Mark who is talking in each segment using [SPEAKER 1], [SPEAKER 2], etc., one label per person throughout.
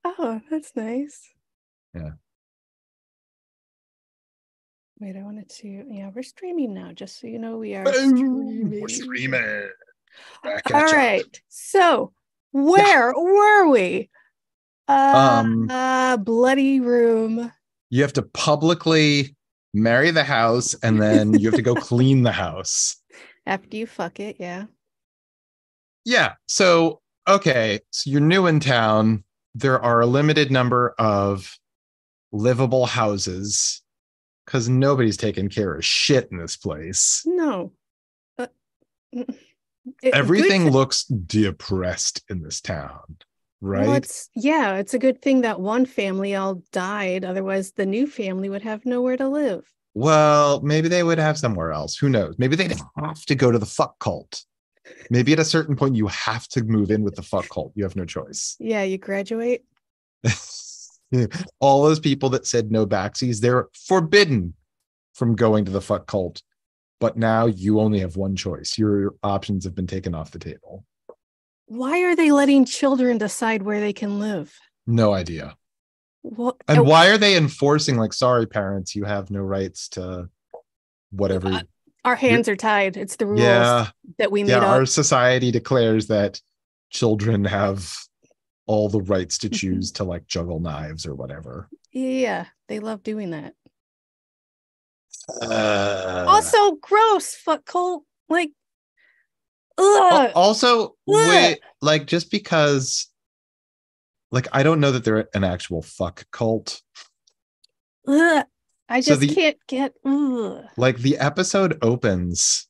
[SPEAKER 1] Oh, that's nice.
[SPEAKER 2] Yeah.
[SPEAKER 1] Wait, I wanted to. Yeah, we're streaming now, just so you know, we are
[SPEAKER 2] Boom! We're
[SPEAKER 1] streaming.
[SPEAKER 2] streaming. Back
[SPEAKER 1] All
[SPEAKER 2] at ya.
[SPEAKER 1] right. So,
[SPEAKER 2] Yeah.
[SPEAKER 1] where were we?
[SPEAKER 2] Um,
[SPEAKER 1] Bloody room.
[SPEAKER 2] you have to publicly marry the house, and then you have to go clean the house.
[SPEAKER 1] After you fuck it, yeah.
[SPEAKER 2] Yeah. So, okay. So you're new in town. There are a limited number of livable houses because nobody's taking care of shit in this place.
[SPEAKER 1] No. Uh,
[SPEAKER 2] Everything
[SPEAKER 1] good.
[SPEAKER 2] looks depressed in this town,
[SPEAKER 1] Well,
[SPEAKER 2] right?
[SPEAKER 1] it's a good thing that one family all died. Otherwise, the new family would have nowhere to live.
[SPEAKER 2] Well, maybe they would have somewhere else. Who knows? Maybe they'd have to go to the fuck cult. Maybe at a certain point, you have to move in with the fuck cult. You have no choice.
[SPEAKER 1] Yeah, you graduate.
[SPEAKER 2] All those people that said no backsies, they're forbidden from going to the fuck cult. But now you only have one choice. Your options have been taken off the table.
[SPEAKER 1] Why are they letting children decide where they can live?
[SPEAKER 2] No idea.
[SPEAKER 1] What?
[SPEAKER 2] And why are they enforcing, like, sorry, parents, you have no rights to whatever.
[SPEAKER 1] Our hands are tied. It's the rules that we made
[SPEAKER 2] yeah,
[SPEAKER 1] up.
[SPEAKER 2] our society declares that children have all the rights to choose to like juggle knives or whatever.
[SPEAKER 1] Yeah, they love doing that. Also, gross. Fuck cult. Like, ugh.
[SPEAKER 2] Also, wait, like, just because, like, I don't know that they're an actual fuck cult.
[SPEAKER 1] Ugh. I just can't get. Ugh.
[SPEAKER 2] Like, the episode opens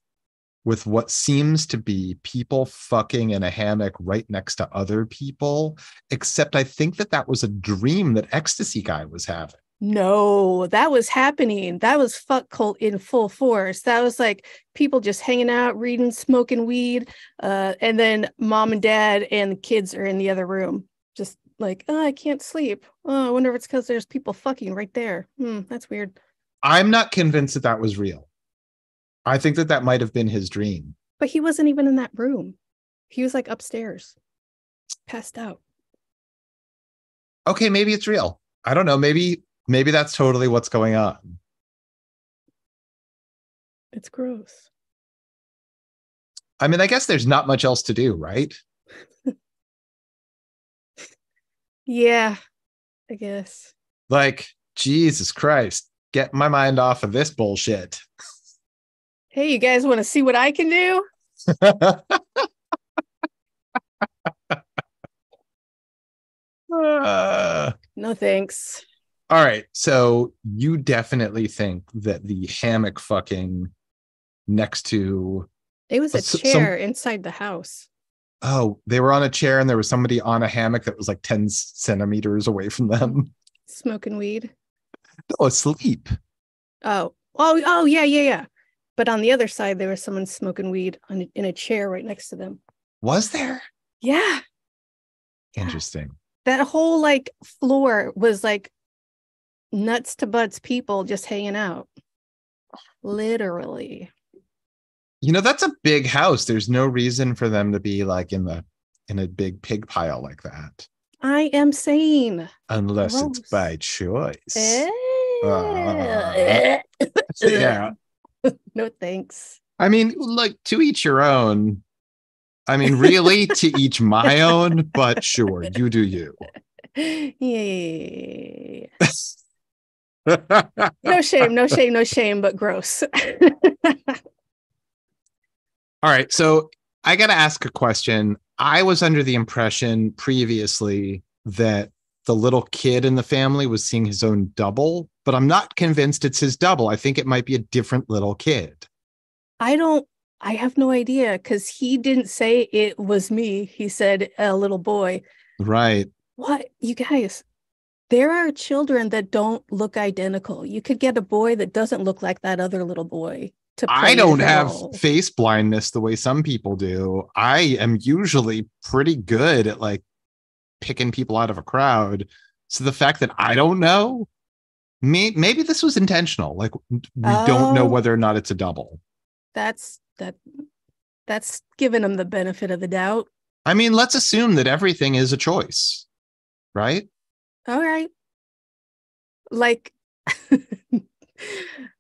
[SPEAKER 2] with what seems to be people fucking in a hammock right next to other people, except I think that was a dream that Ecstasy Guy was having.
[SPEAKER 1] No, that was happening. That was fuck cult in full force. That was like people just hanging out, reading, smoking weed, and then mom and dad and the kids are in the other room, just like, oh, I can't sleep. Oh, I wonder if it's because there's people fucking right there. That's weird.
[SPEAKER 2] I'm not convinced that was real. I think that might have been his dream.
[SPEAKER 1] But he wasn't even in that room. He was like upstairs, passed out.
[SPEAKER 2] Okay, maybe it's real. I don't know. Maybe that's totally what's going on.
[SPEAKER 1] It's gross.
[SPEAKER 2] I mean, I guess there's not much else to do, right?
[SPEAKER 1] Yeah, I guess.
[SPEAKER 2] Like, Jesus Christ, get my mind off of this bullshit.
[SPEAKER 1] Hey, you guys want to see what I can do? No, thanks.
[SPEAKER 2] All right. So you definitely think that the hammock fucking next to...
[SPEAKER 1] It was a chair inside the house.
[SPEAKER 2] Oh, they were on a chair and there was somebody on a hammock that was like 10 centimeters away from them.
[SPEAKER 1] Smoking weed.
[SPEAKER 2] No, asleep.
[SPEAKER 1] Oh, yeah. But on the other side, there was someone smoking weed in a chair right next to them.
[SPEAKER 2] Was there?
[SPEAKER 1] Yeah.
[SPEAKER 2] Interesting.
[SPEAKER 1] That whole like floor was like nuts to butts people just hanging out. Literally.
[SPEAKER 2] You know, that's a big house. There's no reason for them to be like in a big pig pile like that.
[SPEAKER 1] I am saying.
[SPEAKER 2] Unless it's by choice.
[SPEAKER 1] Yeah. No thanks.
[SPEAKER 2] I mean, like, to each your own. I mean, really, to each my own, but sure, you do you.
[SPEAKER 1] Yeah. No shame, but gross.
[SPEAKER 2] All right, so I got to ask a question. I was under the impression previously that the little kid in the family was seeing his own double, but I'm not convinced it's his double. I think it might be a different little kid.
[SPEAKER 1] I have no idea because he didn't say it was me. He said a little boy.
[SPEAKER 2] Right.
[SPEAKER 1] What? You guys, there are children that don't look identical. You could get a boy that doesn't look like that other little boy.
[SPEAKER 2] I don't have face blindness the way some people do. I am usually pretty good at like picking people out of a crowd. So the fact that I don't know, maybe this was intentional. Like, we don't know whether or not it's a double.
[SPEAKER 1] That's giving them the benefit of the doubt.
[SPEAKER 2] I mean, let's assume that everything is a choice, right?
[SPEAKER 1] All right. Like,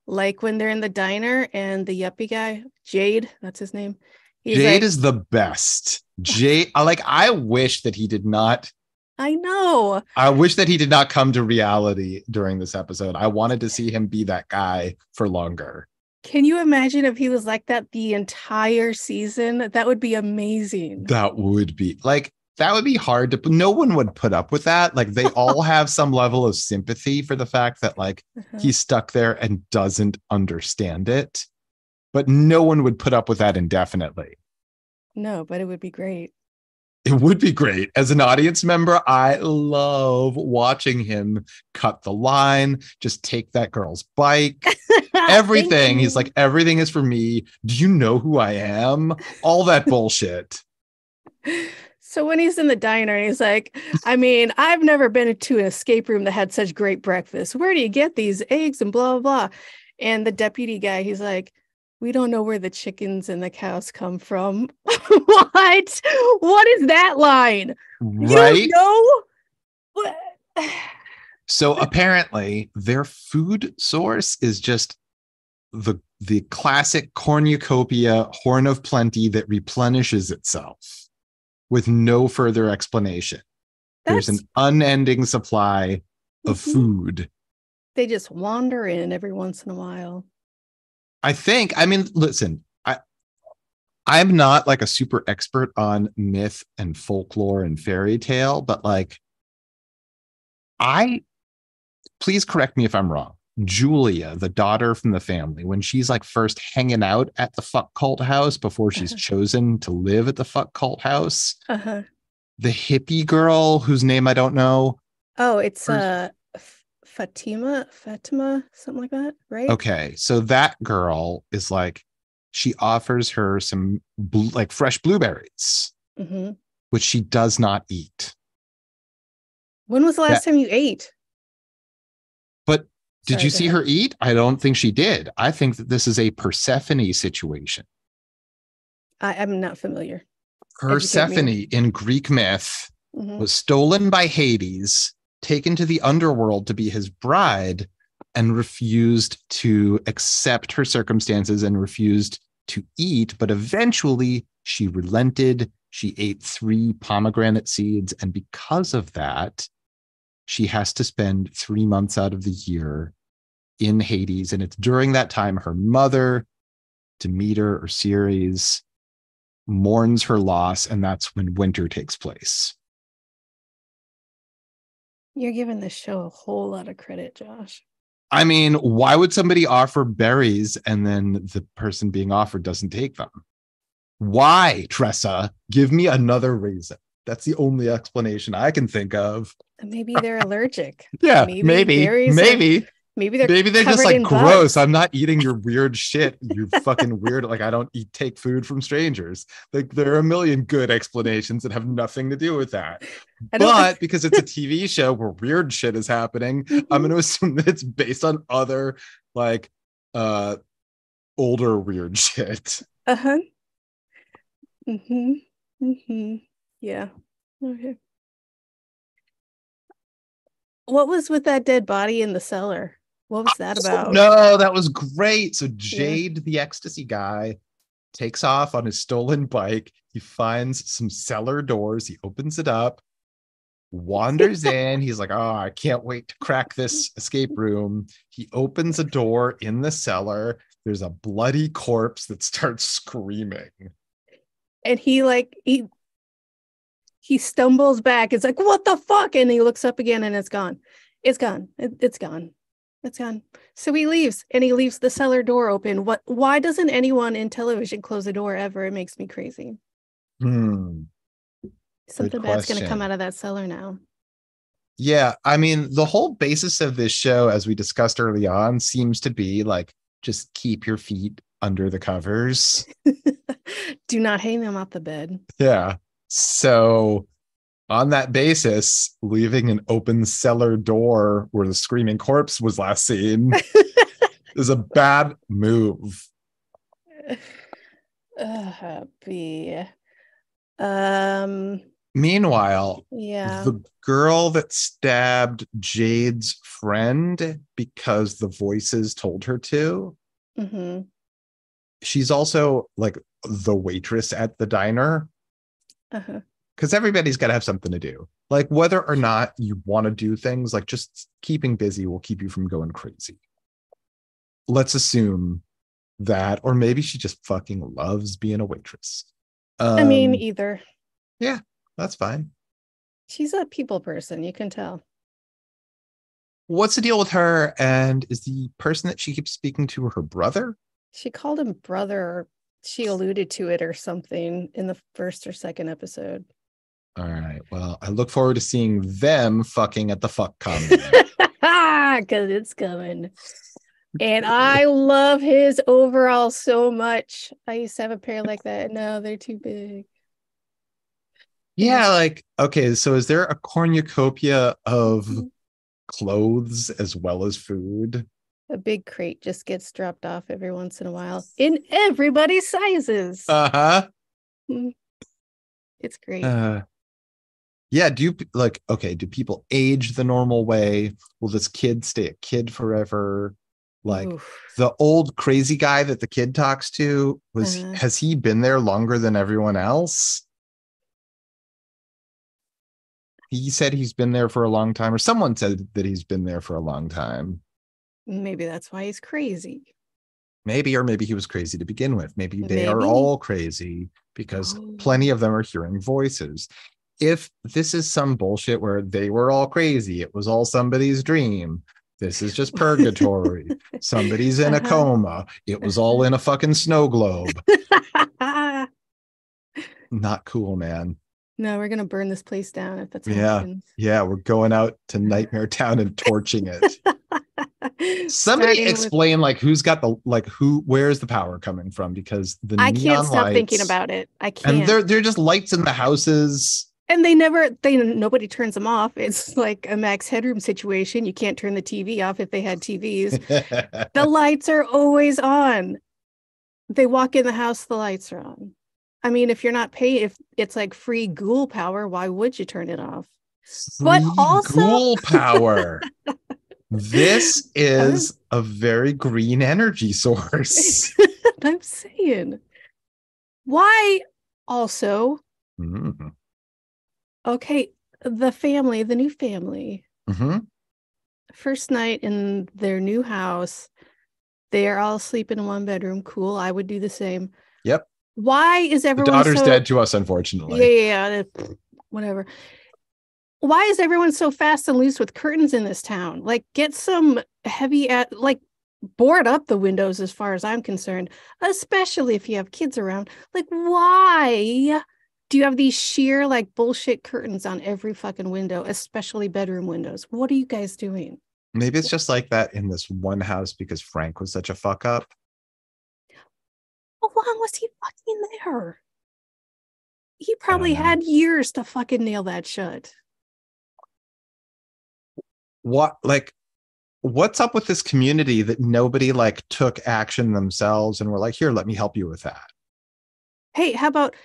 [SPEAKER 1] like when they're in the diner and the yuppie guy, Jade, that's his name. He's
[SPEAKER 2] Jade
[SPEAKER 1] like,
[SPEAKER 2] is the best. Jade, I wish that he did not.
[SPEAKER 1] I know.
[SPEAKER 2] I wish that he did not come to reality during this episode. I wanted to see him be that guy for longer.
[SPEAKER 1] Can you imagine if he was like that the entire season? That would be amazing.
[SPEAKER 2] That would be like, that would be hard to, no one would put up with that. Like they all have some level of sympathy for the fact that like he's stuck there and doesn't understand it, but no one would put up with that indefinitely.
[SPEAKER 1] No, but it would be great.
[SPEAKER 2] It would be great. As an audience member, I love watching him cut the line, just take that girl's bike, everything. He's like, everything is for me. Do you know who I am? All that bullshit.
[SPEAKER 1] So when he's in the diner, he's like, I mean, I've never been to an escape room that had such great breakfast. Where do you get these eggs and blah, blah, blah? And the deputy guy, he's like, we don't know where the chickens and the cows come from. What? What is that line?
[SPEAKER 2] Right?
[SPEAKER 1] You don't know? What?
[SPEAKER 2] So apparently their food source is just the classic cornucopia horn of plenty that replenishes itself with no further explanation. There's an unending supply of food.
[SPEAKER 1] They just wander in every once in a while.
[SPEAKER 2] I mean, listen, I'm not like a super expert on myth and folklore and fairy tale, but like, please correct me if I'm wrong. Julia, the daughter from the family, when she's like first hanging out at the fuck cult house before she's chosen to live at the fuck cult house, the hippie girl whose name I don't know.
[SPEAKER 1] Oh, it's Fatima, something like that, right?
[SPEAKER 2] Okay, so that girl is like, she offers her some like fresh blueberries, which she does not eat.
[SPEAKER 1] When was the last time you ate?
[SPEAKER 2] But did you see her eat? I don't think she did. I think that this is a Persephone situation.
[SPEAKER 1] I'm not familiar.
[SPEAKER 2] Persephone in Greek myth was stolen by Hades, taken to the underworld to be his bride, and refused to accept her circumstances and refused to eat. But eventually she relented. She ate 3 pomegranate seeds. And because of that, she has to spend 3 months out of the year in Hades. And it's during that time her mother, Demeter or Ceres, mourns her loss. And that's when winter takes place.
[SPEAKER 1] You're giving this show a whole lot of credit, Josh.
[SPEAKER 2] I mean, why would somebody offer berries and then the person being offered doesn't take them? Why, Tressa? Give me another reason. That's the only explanation I can think of.
[SPEAKER 1] Maybe they're allergic.
[SPEAKER 2] Yeah, maybe they're just like, gross. Bugs. I'm not eating your weird shit. You fucking weird. Like, I don't take food from strangers. Like, there are a million good explanations that have nothing to do with that. But because it's a TV show where weird shit is happening, I'm going to assume that it's based on other like older weird shit.
[SPEAKER 1] Yeah. Okay. What was with that dead body in the cellar? What was that about?
[SPEAKER 2] No, that was great. So Jade, the ecstasy guy, takes off on his stolen bike. He finds some cellar doors. He opens it up, wanders in. He's like, oh, I can't wait to crack this escape room. He opens a door in the cellar. There's a bloody corpse that starts screaming.
[SPEAKER 1] And he stumbles back. It's like, what the fuck? And he looks up again and it's gone. It's gone. It's gone. It's gone. So he leaves and he leaves the cellar door open. Why doesn't anyone in television close the door ever? It makes me crazy. Something bad's going to come out of that cellar now.
[SPEAKER 2] Yeah. I mean, the whole basis of this show, as we discussed early on, seems to be like, just keep your feet under the covers.
[SPEAKER 1] Do not hang them off the bed.
[SPEAKER 2] Yeah. So on that basis, leaving an open cellar door where the screaming corpse was last seen is a bad move. Meanwhile,
[SPEAKER 1] Yeah.
[SPEAKER 2] the girl that stabbed Jade's friend because the voices told her to, she's also like the waitress at the diner. Because everybody's got to have something to do. Like whether or not you want to do things, like just keeping busy will keep you from going crazy. Let's assume that, or maybe she just fucking loves being a waitress.
[SPEAKER 1] I mean, either.
[SPEAKER 2] Yeah, that's fine.
[SPEAKER 1] She's a people person, you can tell.
[SPEAKER 2] What's the deal with her? And is the person that she keeps speaking to her brother?
[SPEAKER 1] She called him brother, or she alluded to it or something in the first or second episode.
[SPEAKER 2] All right. Well, I look forward to seeing them fucking at the fuck con.
[SPEAKER 1] Because it's coming. And I love his overall so much. I used to have a pair like that. No, they're too big.
[SPEAKER 2] Yeah, like, okay, so is there a cornucopia of clothes as well as food?
[SPEAKER 1] A big crate just gets dropped off every once in a while in everybody's sizes. It's great.
[SPEAKER 2] Yeah, do people age the normal way? Will this kid stay a kid forever? Like the old crazy guy that the kid talks to, has he been there longer than everyone else? He said he's been there for a long time, or someone said that he's been there for a long time.
[SPEAKER 1] Maybe that's why he's crazy.
[SPEAKER 2] Maybe, or maybe he was crazy to begin with. Maybe they are all crazy because plenty of them are hearing voices. If this is some bullshit where they were all crazy, it was all somebody's dream. This is just purgatory. Somebody's in a coma. It was all in a fucking snow globe. Not cool, man.
[SPEAKER 1] No, we're gonna burn this place down if that's happens.
[SPEAKER 2] Yeah, we're going out to Nightmare Town and torching it. Somebody explain who's got where's the power coming from? Because I
[SPEAKER 1] can't stop thinking about it. I can't.
[SPEAKER 2] And they're just lights in the houses.
[SPEAKER 1] And nobody turns them off. It's like a Max Headroom situation. You can't turn the TV off if they had TVs. The lights are always on. They walk in the house, the lights are on. I mean, if you're not paying, if it's like free ghoul power, why would you turn it off?
[SPEAKER 2] Free ghoul power. This is a very green energy source.
[SPEAKER 1] I'm saying. Why also? Okay, the new family. First night in their new house, they are all sleeping in one bedroom. Cool. I would do the same.
[SPEAKER 2] Yep.
[SPEAKER 1] Why is everyone
[SPEAKER 2] the daughter's dead to us, unfortunately.
[SPEAKER 1] Yeah, whatever. Why is everyone so fast and loose with curtains in this town? Like, get some heavy board up the windows as far as I'm concerned, especially if you have kids around. Like, why do you have these sheer bullshit curtains on every fucking window, especially bedroom windows? What are you guys doing?
[SPEAKER 2] Maybe it's just like that in this one house because Frank was such a fuck up.
[SPEAKER 1] How long was he fucking there? He probably had years to fucking nail that shut.
[SPEAKER 2] What's up with this community that nobody took action themselves and were like, here, let me help you with that?
[SPEAKER 1] Hey, how about,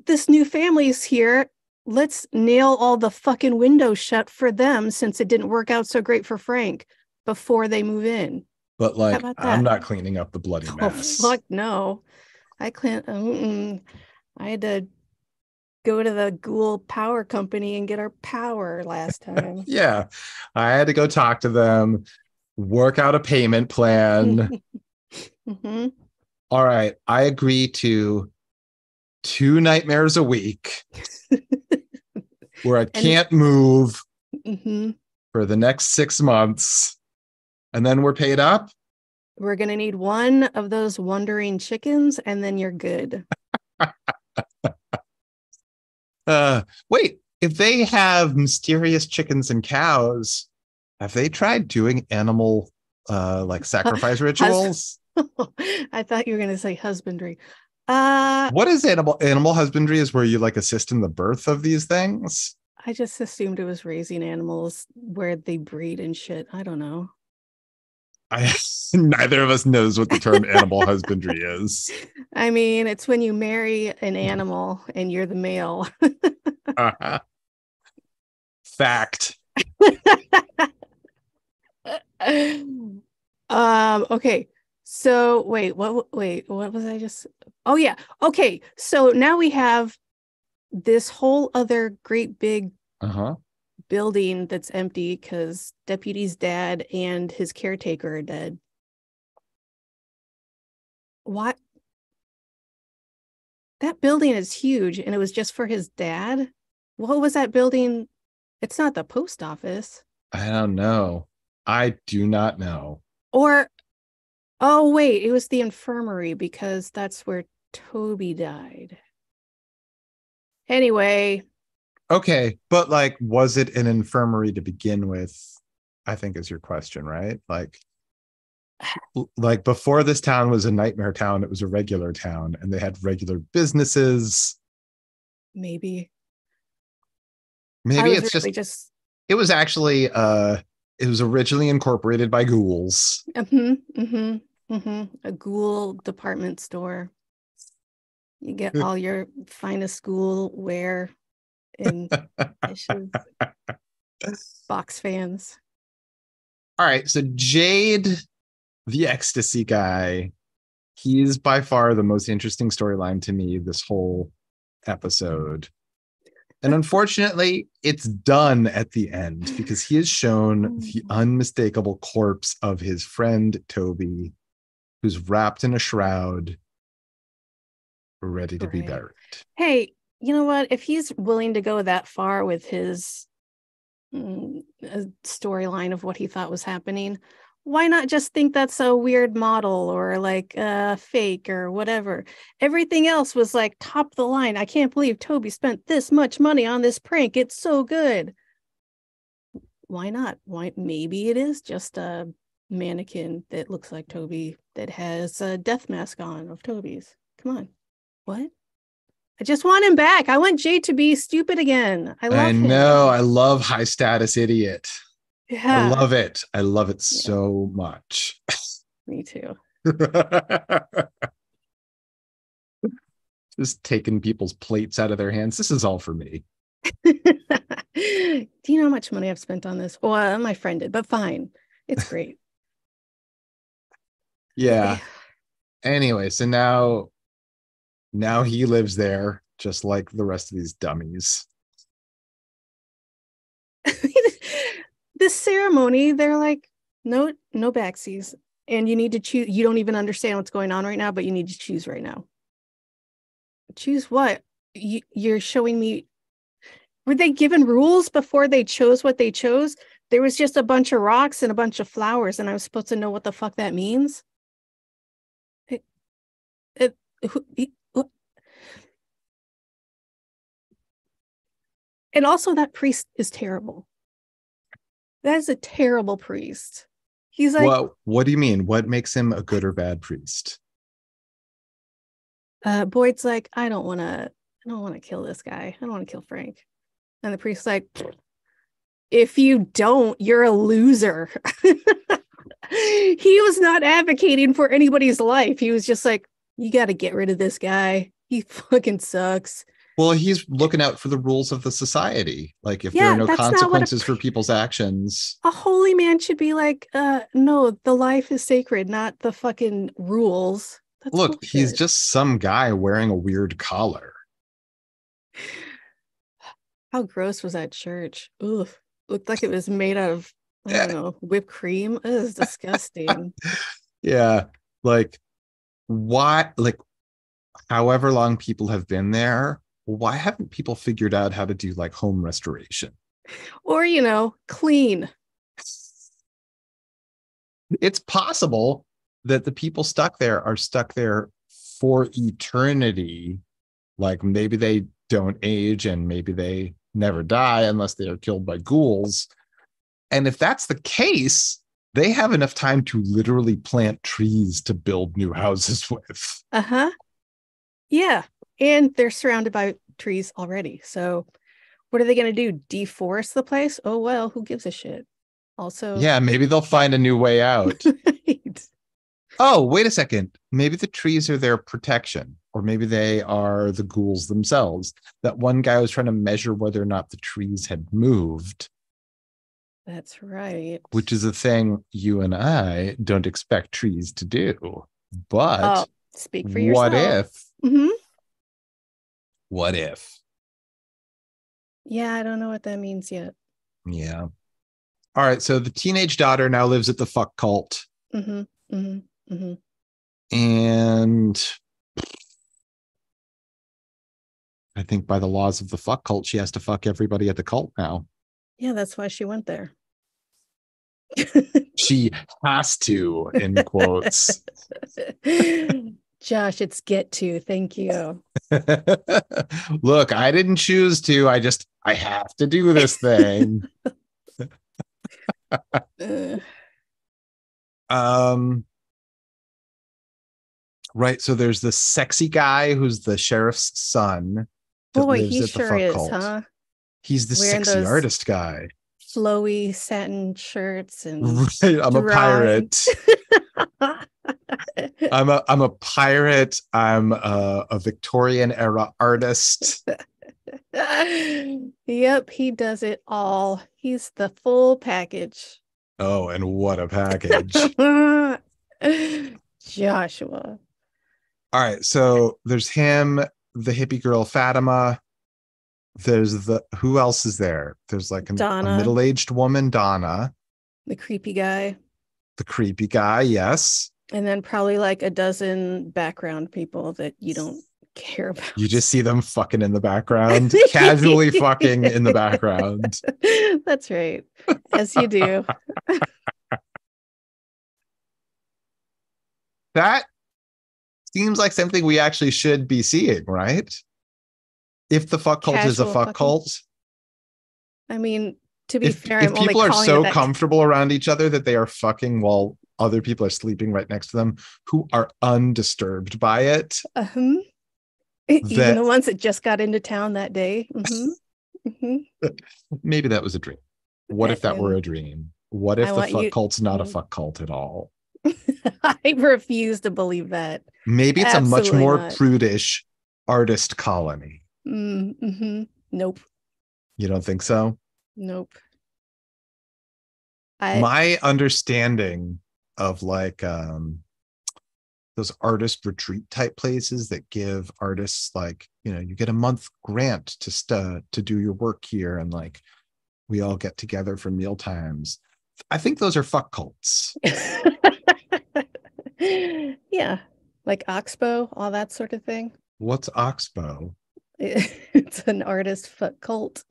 [SPEAKER 1] this new family's here. Let's nail all the fucking windows shut for them since it didn't work out so great for Frank before they move in.
[SPEAKER 2] But I'm not cleaning up the bloody mess.
[SPEAKER 1] Oh, fuck no. I had to go to the ghoul power company and get our power last time.
[SPEAKER 2] Yeah. I had to go talk to them, work out a payment plan. All right. I agree to 2 nightmares a week where I can't move for the next 6 months. And then we're paid up.
[SPEAKER 1] We're going to need one of those wandering chickens, and then you're good.
[SPEAKER 2] Wait, if they have mysterious chickens and cows, have they tried doing animal sacrifice rituals?
[SPEAKER 1] I thought you were going to say husbandry.
[SPEAKER 2] What is animal husbandry? Is where you assist in the birth of these things?
[SPEAKER 1] I just assumed it was raising animals where they breed and shit. I don't know.
[SPEAKER 2] Neither of us knows what the term animal husbandry is.
[SPEAKER 1] I mean, it's when you marry an animal and you're the male.
[SPEAKER 2] Fact.
[SPEAKER 1] Okay. So what was I just? Oh yeah. Okay. So now we have this whole other great big building that's empty because Deputy's dad and his caretaker are dead. What? That building is huge and it was just for his dad? What was that building? It's not the post office.
[SPEAKER 2] I don't know. I do not know.
[SPEAKER 1] Or, oh, wait, it was the infirmary because that's where Toby died. Anyway.
[SPEAKER 2] Okay, but like, was it an infirmary to begin with? I think is your question, right? Like before this town was a nightmare town, it was a regular town and they had regular businesses.
[SPEAKER 1] Maybe
[SPEAKER 2] it's really just it was actually it was originally incorporated by ghouls.
[SPEAKER 1] A ghoul department store. You get all your finest ghoul wear and box fans.
[SPEAKER 2] All right, so Jade, the ecstasy guy, he's by far the most interesting storyline to me this whole episode. And unfortunately, it's done at the end because he has shown the unmistakable corpse of his friend Toby, who's wrapped in a shroud, ready to be buried.
[SPEAKER 1] Hey, you know what? If he's willing to go that far with his storyline of what he thought was happening, why not just think that's a weird model or like fake or whatever? Everything else was like top of the line. I can't believe Toby spent this much money on this prank. It's so good. Why not? Why? Maybe it is just a mannequin that looks like Toby that has a death mask on of Toby's. Come on. What? I just want him back. I want Jade to be stupid again. I
[SPEAKER 2] know. I love high status idiot.
[SPEAKER 1] Yeah.
[SPEAKER 2] I love it. I love it so much.
[SPEAKER 1] Me too.
[SPEAKER 2] Just taking people's plates out of their hands. This is all for me.
[SPEAKER 1] Do you know how much money I've spent on this? Well, my friend did, but fine. It's great.
[SPEAKER 2] Yeah. Anyway, so now he lives there just like the rest of these dummies.
[SPEAKER 1] This ceremony, they're like, no backsies. And you need to choose. You don't even understand what's going on right now, but you need to choose right now. Choose what? You're showing me. Were they given rules before they chose what they chose? There was just a bunch of rocks and a bunch of flowers, and I was supposed to know what the fuck that means. And also, that priest is terrible. That is a terrible priest. He's like,
[SPEAKER 2] well, what do you mean? What makes him a good or bad priest?
[SPEAKER 1] Boyd's like, I don't want to kill this guy. I don't want to kill Frank. And the priest's like, if you don't, you're a loser. He was not advocating for anybody's life. He was just like, you got to get rid of this guy. He fucking sucks.
[SPEAKER 2] Well, he's looking out for the rules of the society. Like if there are no consequences for people's actions.
[SPEAKER 1] A holy man should be like, no, the life is sacred, not the fucking rules.
[SPEAKER 2] That's Look, bullshit. He's just some guy wearing a weird collar.
[SPEAKER 1] How gross was that church? Ugh. Looked like it was made out of, I don't know, whipped cream. It was disgusting.
[SPEAKER 2] Yeah. Like, why? Like, however long people have been there, why haven't people figured out how to do like home restoration?
[SPEAKER 1] Or, clean.
[SPEAKER 2] It's possible that the people stuck there are stuck there for eternity. Like maybe they don't age and maybe they never die unless they are killed by ghouls. And if that's the case, they have enough time to literally plant trees to build new houses with.
[SPEAKER 1] Uh-huh. Yeah. And they're surrounded by trees already. So what are they going to do? Deforest the place? Oh, well, who gives a shit? Also,
[SPEAKER 2] yeah, maybe they'll find a new way out. Right. Oh, wait a second. Maybe the trees are their protection. or maybe they are the ghouls themselves. That one guy was trying to measure whether or not the trees had moved.
[SPEAKER 1] That's right.
[SPEAKER 2] Which is a thing you and I don't expect trees to do. But
[SPEAKER 1] speak for yourself.
[SPEAKER 2] What if?
[SPEAKER 1] Yeah, I don't know what that means yet.
[SPEAKER 2] Yeah. All right. So the teenage daughter now lives at the fuck cult. And I think by the laws of the fuck cult, she has to fuck everybody at the cult now.
[SPEAKER 1] Yeah, that's why she went there.
[SPEAKER 2] She has to, in quotes.
[SPEAKER 1] Josh, it's get to. Thank you.
[SPEAKER 2] Look, I didn't choose to. I have to do this thing. Right. So there's this sexy guy who's the sheriff's son that lives at the fuck cult. Huh? He's the wearing sexy artist guy.
[SPEAKER 1] Flowy satin shirts and
[SPEAKER 2] right. I'm a pirate. I'm a pirate. I'm a Victorian era artist.
[SPEAKER 1] Yep, he does it all. He's the full package.
[SPEAKER 2] Oh, and what a package.
[SPEAKER 1] Joshua.
[SPEAKER 2] All right, so there's him, the hippie girl Fatima. There's who else is there? There's like a middle-aged woman, Donna.
[SPEAKER 1] The creepy guy.
[SPEAKER 2] The creepy guy, yes.
[SPEAKER 1] And then probably like a dozen background people that you don't care about.
[SPEAKER 2] You just see them fucking in the background, casually fucking in the background.
[SPEAKER 1] That's right. As you do.
[SPEAKER 2] That seems like something we actually should be seeing, right? If the fuck cult is a fuck cult.
[SPEAKER 1] I mean, to be fair,
[SPEAKER 2] if people are so comfortable around each other that they are fucking while other people are sleeping right next to them who are undisturbed by it.
[SPEAKER 1] Even the ones that just got into town that day.
[SPEAKER 2] Maybe that was a dream. What if that were a dream? What if the fuck cult's not a fuck cult at all?
[SPEAKER 1] I refuse to believe that.
[SPEAKER 2] Maybe it's absolutely a much more prudish artist colony.
[SPEAKER 1] Nope.
[SPEAKER 2] You don't think so?
[SPEAKER 1] Nope.
[SPEAKER 2] My understanding of like those artist retreat type places that give artists like, you get a month grant to do your work here, and like we all get together for meal times. I think those are fuck cults.
[SPEAKER 1] Yeah, like Oxbow, all that sort of thing.
[SPEAKER 2] What's Oxbow?
[SPEAKER 1] It's an artist fuck cult.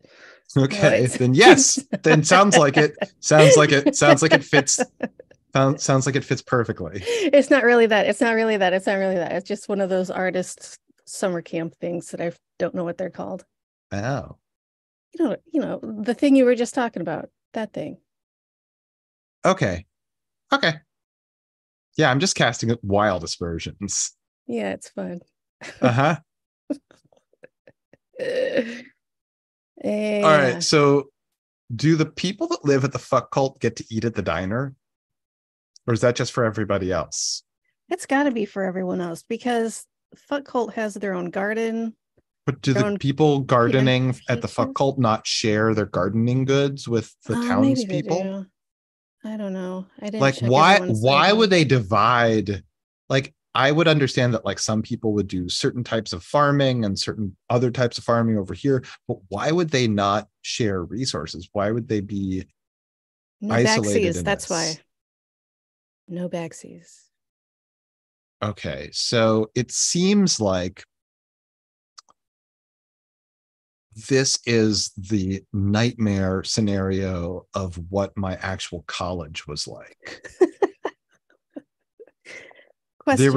[SPEAKER 2] Okay, then yes, then sounds like it fits. Sounds like it fits perfectly.
[SPEAKER 1] It's not really that. It's just one of those artist summer camp things that I don't know what they're called.
[SPEAKER 2] Oh.
[SPEAKER 1] You know, the thing you were just talking about, that thing.
[SPEAKER 2] Okay. Yeah, I'm just casting wild aspersions.
[SPEAKER 1] Yeah, it's fun.
[SPEAKER 2] Uh-huh. All right, so do the people that live at the fuck cult get to eat at the diner? Or is that just for everybody else?
[SPEAKER 1] It's got to be for everyone else, because fuck cult has their own garden.
[SPEAKER 2] But do the people gardening at the fuck cult not share their gardening goods with the townspeople?
[SPEAKER 1] I don't know. I didn't
[SPEAKER 2] like why would they divide? Like, I would understand that like some people would do certain types of farming and certain other types of farming over here, but why would they not share resources? Why would they be isolated?
[SPEAKER 1] That's why. No backsies.
[SPEAKER 2] Okay, so it seems like this is the nightmare scenario of what my actual college was like. There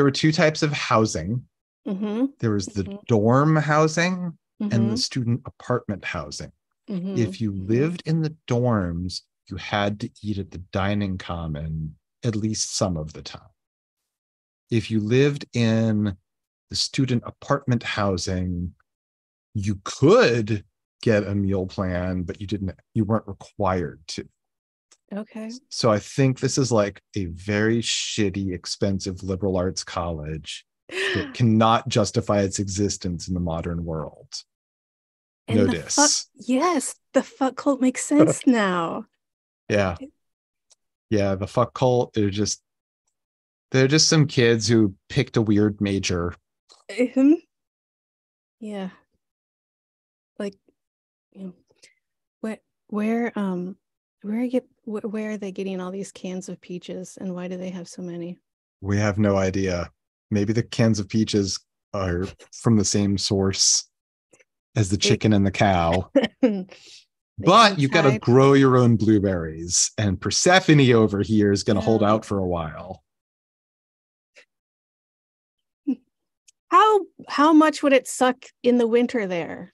[SPEAKER 2] were two types of housing. There was the dorm housing and the student apartment housing. If you lived in the dorms, you had to eat at the dining common at least some of the time. If you lived in the student apartment housing, you could get a meal plan, but you weren't required to.
[SPEAKER 1] Okay.
[SPEAKER 2] So I think this is like a very shitty, expensive liberal arts college that cannot justify its existence in the modern world.
[SPEAKER 1] And
[SPEAKER 2] Notice.
[SPEAKER 1] The fuck cult makes sense now.
[SPEAKER 2] Yeah. Yeah, the fuck cult, they're just some kids who picked a weird major.
[SPEAKER 1] Yeah. Like, you know, where where are they getting all these cans of peaches, and why do they have so many?
[SPEAKER 2] We have no idea. Maybe the cans of peaches are from the same source as the chicken and the cow. But you got to grow your own blueberries, and Persephone over here is going to hold out for a while.
[SPEAKER 1] How much would it suck in the winter there?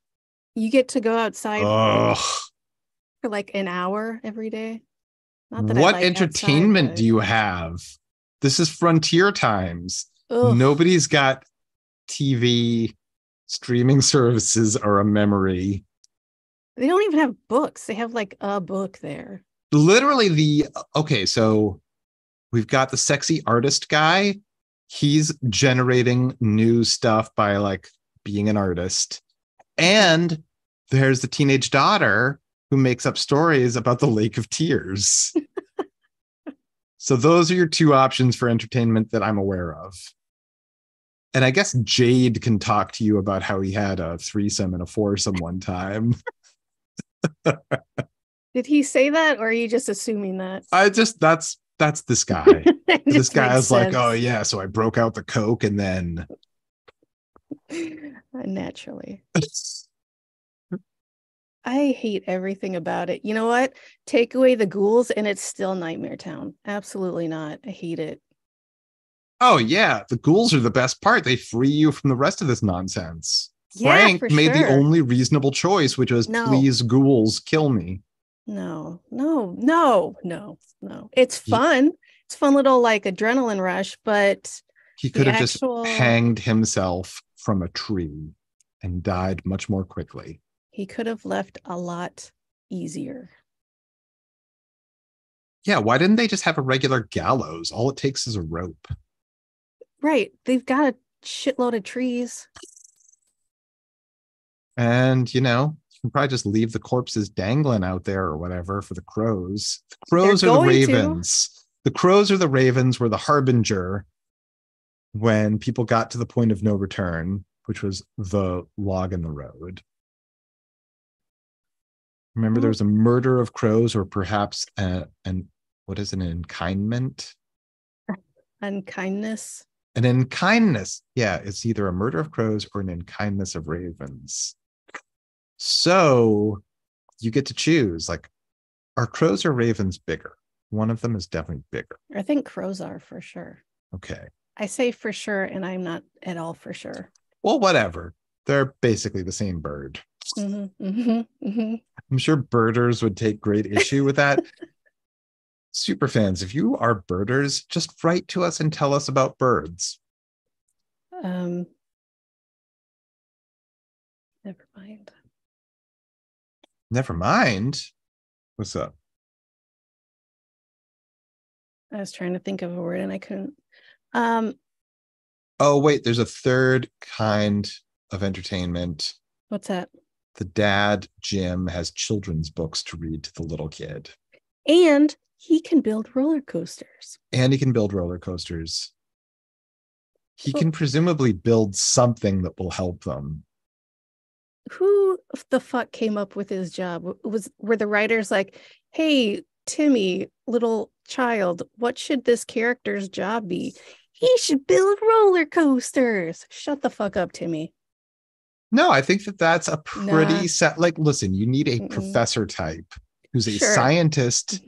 [SPEAKER 1] You get to go outside for like an hour every day.
[SPEAKER 2] Not that what entertainment do you have? This is frontier times. Ugh. Nobody's got TV, streaming services, or a memory.
[SPEAKER 1] They don't even have books. They have like a book there.
[SPEAKER 2] Literally so we've got the sexy artist guy. He's generating new stuff by like being an artist. And there's the teenage daughter who makes up stories about the Lake of Tears. So those are your two options for entertainment that I'm aware of. And I guess Jade can talk to you about how he had a threesome and a foursome one time.
[SPEAKER 1] Did he say that, or are you just assuming that?
[SPEAKER 2] That's this guy. This guy is like, oh yeah, so I broke out the Coke and then
[SPEAKER 1] naturally. I hate everything about it. You know what? Take away the ghouls and it's still Nightmare Town. Absolutely not. I hate it.
[SPEAKER 2] Oh yeah, the ghouls are the best part. They free you from the rest of this nonsense. Frank made the only reasonable choice, which was please ghouls, kill me.
[SPEAKER 1] No. It's fun. It's fun little like adrenaline rush, but
[SPEAKER 2] he could have just hanged himself from a tree and died much more quickly.
[SPEAKER 1] He could have left a lot easier.
[SPEAKER 2] Yeah, why didn't they just have a regular gallows? All it takes is a rope.
[SPEAKER 1] Right. They've got a shitload of trees.
[SPEAKER 2] And, you can probably just leave the corpses dangling out there or whatever for the crows. The crows are the ravens. The crows are the ravens, were the harbinger when people got to the point of no return, which was the log in the road. Remember, there was a murder of crows, or perhaps what is an unkindment?
[SPEAKER 1] Unkindness.
[SPEAKER 2] An unkindness. Yeah, it's either a murder of crows or an unkindness of ravens. So you get to choose, like, are crows or ravens bigger? One of them is definitely bigger.
[SPEAKER 1] I think crows are for sure.
[SPEAKER 2] Okay.
[SPEAKER 1] I say for sure, and I'm not at all for sure.
[SPEAKER 2] Well, whatever. They're basically the same bird. I'm sure birders would take great issue with that. Super fans, if you are birders, just write to us and tell us about birds.
[SPEAKER 1] Never mind.
[SPEAKER 2] Never mind? What's up?
[SPEAKER 1] I was trying to think of a word and I couldn't.
[SPEAKER 2] Oh, wait, there's a third kind of entertainment.
[SPEAKER 1] What's that?
[SPEAKER 2] The dad, Jim, has children's books to read to the little kid.
[SPEAKER 1] And he can build roller coasters.
[SPEAKER 2] He can presumably build something that will help them.
[SPEAKER 1] Who the fuck came up with his job? Were the writers like, hey, Timmy, little child, what should this character's job be? He should build roller coasters. Shut the fuck up, Timmy.
[SPEAKER 2] No, I think that's a pretty set. Like, listen, you need a professor type who's a scientist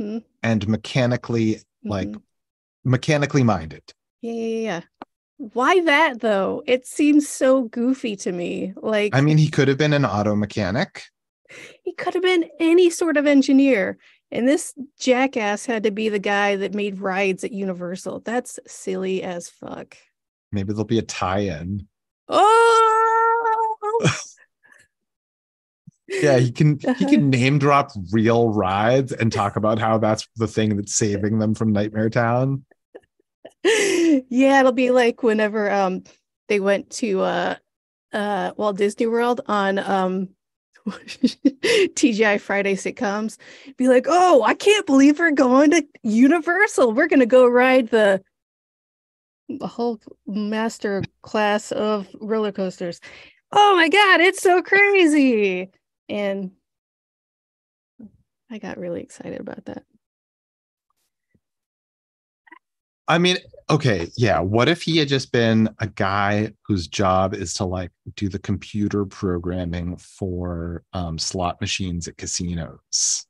[SPEAKER 2] and mechanically minded.
[SPEAKER 1] Yeah. Why that though? It seems so goofy to me. Like,
[SPEAKER 2] I mean, he could have been an auto mechanic.
[SPEAKER 1] He could have been any sort of engineer. And this jackass had to be the guy that made rides at Universal. That's silly as fuck.
[SPEAKER 2] Maybe there'll be a tie-in.
[SPEAKER 1] Oh!
[SPEAKER 2] Yeah, he can name drop real rides and talk about how that's the thing that's saving them from Nightmare Town.
[SPEAKER 1] Yeah, it'll be like whenever they went to Walt Disney World on TGI Friday sitcoms, be like, oh, I can't believe we're going to Universal. We're gonna go ride the whole master class of roller coasters. Oh my god, it's so crazy. And I got really excited about that.
[SPEAKER 2] I mean, okay, yeah. What if he had just been a guy whose job is to like do the computer programming for slot machines at casinos?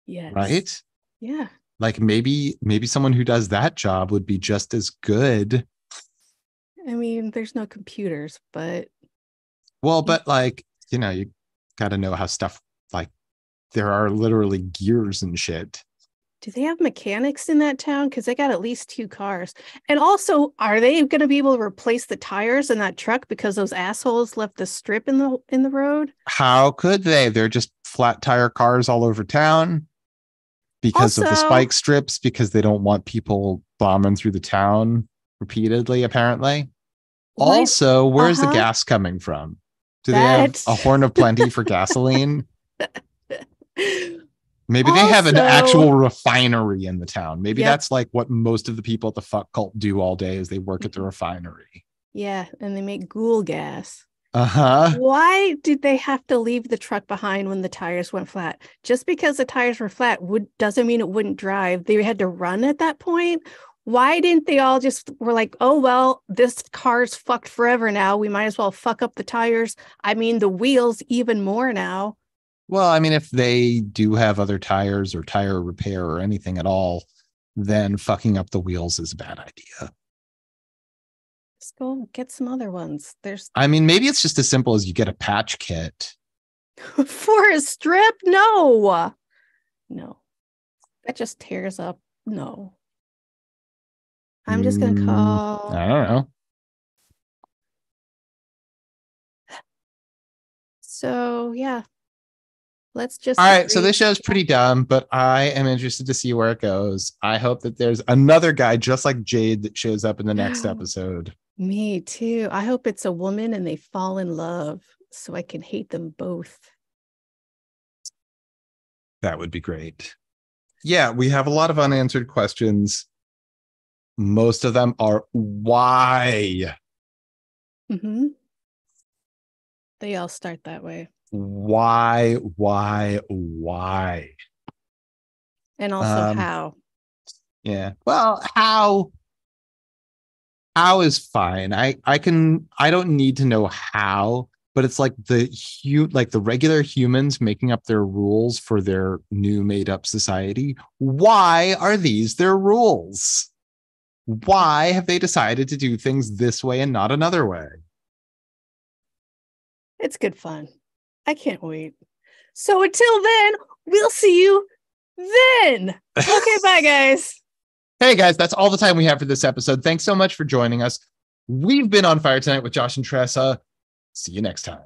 [SPEAKER 1] Yes.
[SPEAKER 2] Right?
[SPEAKER 1] Yeah.
[SPEAKER 2] Like maybe someone who does that job would be just as good.
[SPEAKER 1] I mean, there's no computers, but
[SPEAKER 2] but like, you got to know how stuff, like, there are literally gears and shit.
[SPEAKER 1] Do they have mechanics in that town? Because they got at least 2 cars. And also, are they going to be able to replace the tires in that truck because those assholes left the strip in the road?
[SPEAKER 2] How could they? They're just flat tire cars all over town because of the spike strips, because they don't want people bombing through the town repeatedly, apparently. Also, where's the gas coming from? Do they have a horn of plenty for gasoline? Maybe they have an actual refinery in the town. Maybe that's like what most of the people at the fuck cult do all day, is they work at the refinery.
[SPEAKER 1] Yeah, and they make ghoul gas.
[SPEAKER 2] Uh-huh.
[SPEAKER 1] Why did they have to leave the truck behind when the tires went flat? Just because the tires were flat doesn't mean it wouldn't drive. They had to run at that point. Why didn't they all just were like, oh, well, this car's fucked forever now. We might as well fuck up the tires. I mean, the wheels even more now.
[SPEAKER 2] Well, I mean, if they do have other tires or tire repair or anything at all, then fucking up the wheels is a bad idea.
[SPEAKER 1] Let's go get some other ones.
[SPEAKER 2] I mean, maybe it's just as simple as you get a patch kit.
[SPEAKER 1] For a strip? No. That just tears up. No. I'm just going to call.
[SPEAKER 2] I don't know.
[SPEAKER 1] So, yeah. Let's just.
[SPEAKER 2] All right. So this show's pretty dumb, but I am interested to see where it goes. I hope that there's another guy just like Jade that shows up in the next episode.
[SPEAKER 1] Me too. I hope it's a woman and they fall in love so I can hate them both.
[SPEAKER 2] That would be great. Yeah, we have a lot of unanswered questions. Most of them are why.
[SPEAKER 1] Mm-hmm. They all start that way.
[SPEAKER 2] Why?
[SPEAKER 1] And also how.
[SPEAKER 2] Yeah. Well, how is fine. I don't need to know how, but it's like the regular humans making up their rules for their new made up society. Why are these their rules? Why have they decided to do things this way and not another way?
[SPEAKER 1] It's good fun. I can't wait. So until then, we'll see you then. Okay, bye, guys.
[SPEAKER 2] Hey, guys, that's all the time we have for this episode. Thanks so much for joining us. We've been on Fire Tonight with Josh and Tressa. See you next time.